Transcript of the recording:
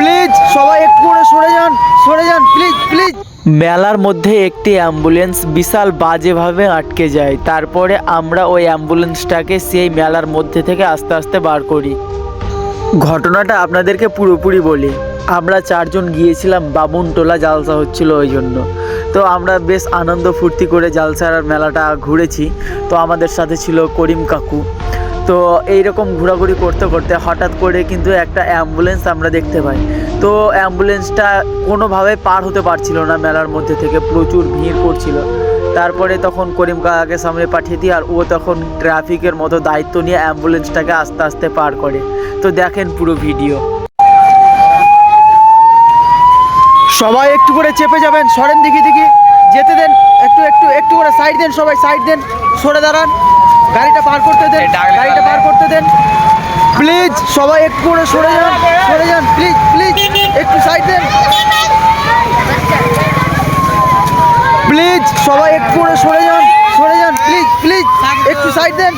Please সবাই একটু করে সরে যান প্লিজ প্লিজ। মেলার মধ্যে একটি অ্যাম্বুলেন্স বিশাল বাজেভাবে আটকে যায়। তারপরে আমরা ওই অ্যাম্বুলেন্সটাকে সেই মেলার মধ্যে থেকে আস্তে আস্তে বার করি। ঘটনাটা আপনাদেরকে পুরোপুরি বলি। আমরা 4 জন গিয়েছিলাম, বামুনটোলা জালসা হচ্ছিল ওই জন্য। তো আমরা বেশ আনন্দ ফুর্তি করে জালসার মেলাটা ঘুরেছি। তো আমাদের সাথে ছিল করিম কাকু। তো এইরকম ঘোরাঘুরি করতে করতে হঠাৎ করে কিন্তু একটা অ্যাম্বুলেন্স আমরা দেখতে পাই। তো অ্যাম্বুলেন্সটা কোনোভাবে পার হতে পারছিল না মেলার মধ্যে থেকে, প্রচুর ভিড় করছিল। তারপরে তখন করিম কাকাকে সামনে পাঠিয়ে দিই, আর ও তখন ট্রাফিকের মতো দায়িত্ব নিয়ে অ্যাম্বুলেন্সটাকে আস্তে আস্তে পার করে। তো দেখেন পুরো ভিডিও। সবাই একটু করে চেপে যাবেন, সরেন দেখি যেতে দেন, একটু করে সাইড দেন, সবাই সাইড দেন, সরে দাঁড়ান, গাড়িটা পার করতে দেন প্লিজ। সবাই একটু করে সরে যান প্লিজ প্লিজ, একটু সাইড দেন প্লিজ। সবাই একটু করে সরে যান প্লিজ প্লিজ, একটু সাইড দেন।